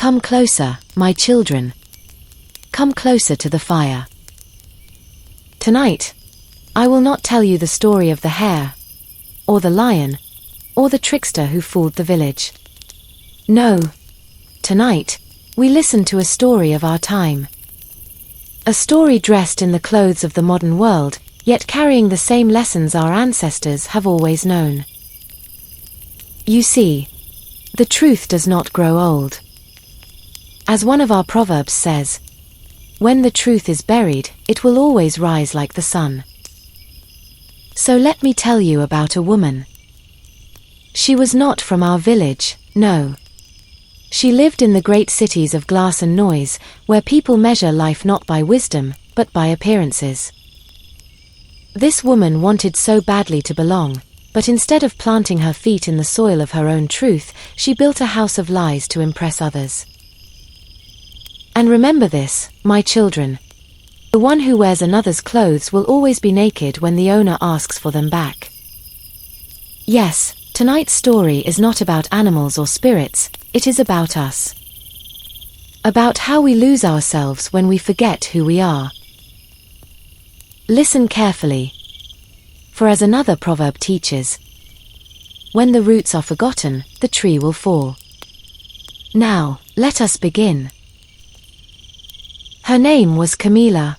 Come closer, my children. Come closer to the fire. Tonight, I will not tell you the story of the hare, or the lion, or the trickster who fooled the village. No, tonight, we listen to a story of our time. A story dressed in the clothes of the modern world, yet carrying the same lessons our ancestors have always known. You see, the truth does not grow old. As one of our proverbs says, when the truth is buried, it will always rise like the sun. So let me tell you about a woman. She was not from our village, no. She lived in the great cities of glass and noise, where people measure life not by wisdom, but by appearances. This woman wanted so badly to belong, but instead of planting her feet in the soil of her own truth, she built a house of lies to impress others. And remember this, my children. The one who wears another's clothes will always be naked when the owner asks for them back. Yes, tonight's story is not about animals or spirits, it is about us. About how we lose ourselves when we forget who we are. Listen carefully. For as another proverb teaches, when the roots are forgotten, the tree will fall. Now, let us begin. Her name was Camila.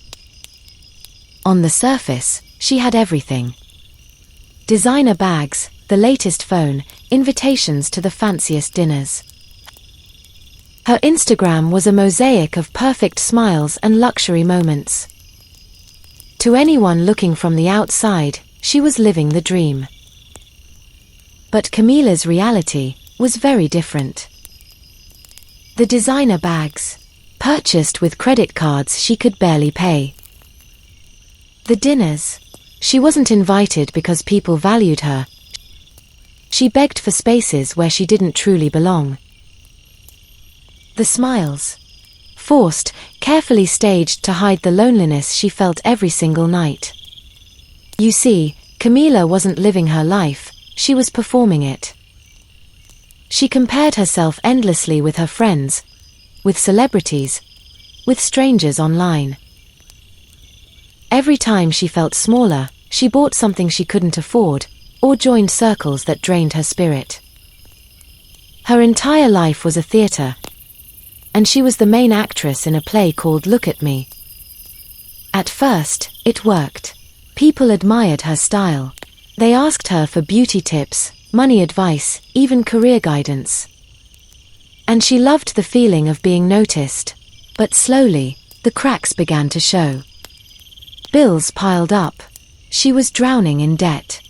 On the surface, she had everything. Designer bags, the latest phone, invitations to the fanciest dinners. Her Instagram was a mosaic of perfect smiles and luxury moments. To anyone looking from the outside, she was living the dream. But Camila's reality was very different. The designer bags, purchased with credit cards she could barely pay. The dinners, she wasn't invited because people valued her. She begged for spaces where she didn't truly belong. The smiles, forced, carefully staged to hide the loneliness she felt every single night. You see, Camila wasn't living her life, she was performing it. She compared herself endlessly with her friends, with celebrities, with strangers online. Every time she felt smaller, she bought something she couldn't afford, or joined circles that drained her spirit. Her entire life was a theater, and she was the main actress in a play called Look at Me. At first, it worked. People admired her style. They asked her for beauty tips, money advice, even career guidance. And she loved the feeling of being noticed. But slowly, the cracks began to show. Bills piled up. She was drowning in debt.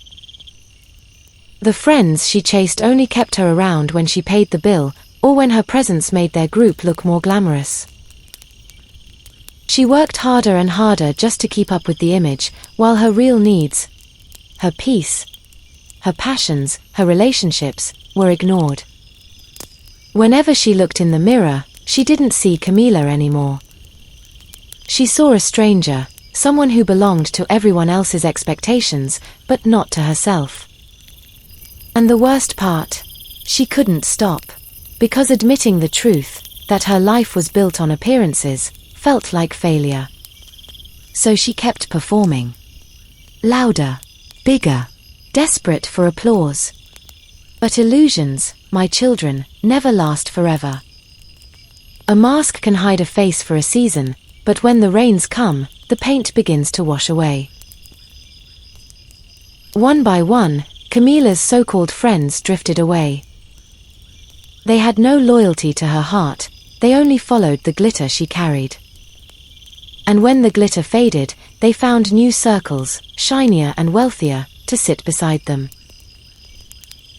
The friends she chased only kept her around when she paid the bill, or when her presence made their group look more glamorous. She worked harder and harder just to keep up with the image, while her real needs, her peace, her passions, her relationships, were ignored. Whenever she looked in the mirror, she didn't see Camila anymore. She saw a stranger, someone who belonged to everyone else's expectations, but not to herself. And the worst part, she couldn't stop. Because admitting the truth, that her life was built on appearances, felt like failure. So she kept performing. Louder, bigger, desperate for applause. But illusions, my children, never last forever. A mask can hide a face for a season, but when the rains come, the paint begins to wash away. One by one, Camila's so-called friends drifted away. They had no loyalty to her heart, they only followed the glitter she carried. And when the glitter faded, they found new circles, shinier and wealthier, to sit beside them.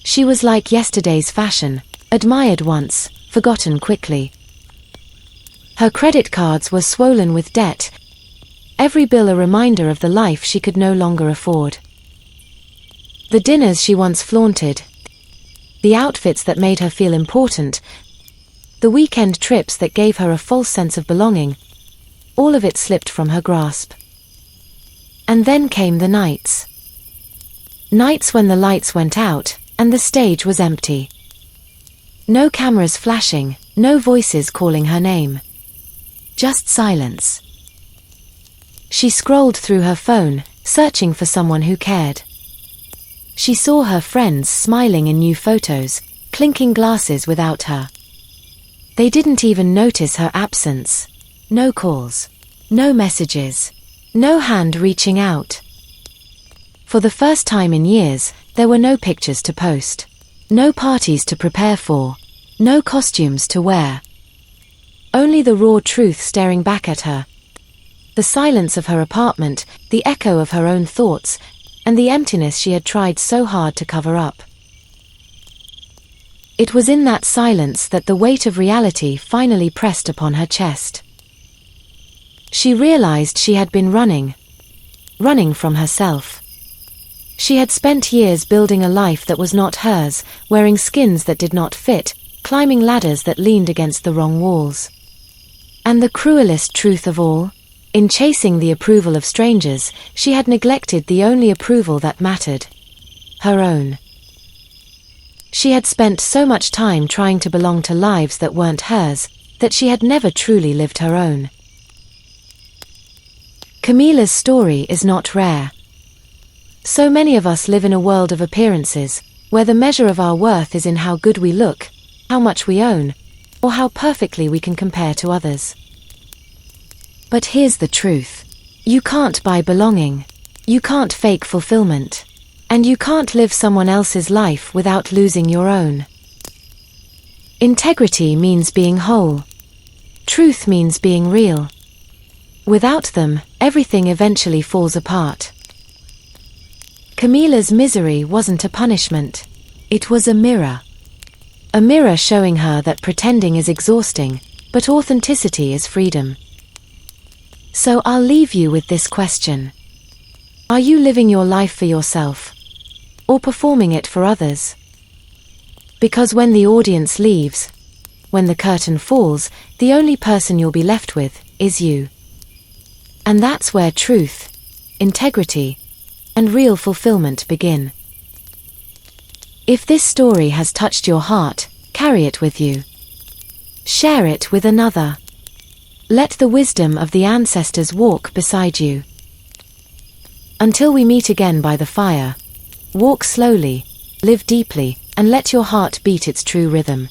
She was like yesterday's fashion, admired once, forgotten quickly. Her credit cards were swollen with debt, every bill a reminder of the life she could no longer afford. The dinners she once flaunted, the outfits that made her feel important, the weekend trips that gave her a false sense of belonging, all of it slipped from her grasp. And then came the nights. Nights when the lights went out, and the stage was empty. No cameras flashing, No voices calling her name. Just silence. She scrolled through her phone, searching for someone who cared. She saw her friends smiling in new photos, clinking glasses without her. They didn't even notice her absence. No calls. No messages. No hand reaching out. For the first time in years, there were no pictures to post. No parties to prepare for. No costumes to wear. Only the raw truth staring back at her. The silence of her apartment, the echo of her own thoughts, and the emptiness she had tried so hard to cover up. It was in that silence that the weight of reality finally pressed upon her chest. She realized she had been running from herself. She had spent years building a life that was not hers, wearing skins that did not fit, climbing ladders that leaned against the wrong walls. And the cruelest truth of all, in chasing the approval of strangers, she had neglected the only approval that mattered: her own. She had spent so much time trying to belong to lives that weren't hers, that she had never truly lived her own. Camila's story is not rare. So many of us live in a world of appearances, where the measure of our worth is in how good we look, how much we own, or how perfectly we can compare to others. But here's the truth. You can't buy belonging. You can't fake fulfillment. And you can't live someone else's life without losing your own. Integrity means being whole. Truth means being real. Without them, everything eventually falls apart. Camila's misery wasn't a punishment. It was a mirror. A mirror showing her that pretending is exhausting, but authenticity is freedom. So I'll leave you with this question. Are you living your life for yourself? Or performing it for others? Because when the audience leaves, when the curtain falls, the only person you'll be left with is you. And that's where truth, integrity, and real fulfillment begin. If this story has touched your heart, carry it with you. Share it with another. Let the wisdom of the ancestors walk beside you. Until we meet again by the fire, walk slowly, live deeply, and let your heart beat its true rhythm.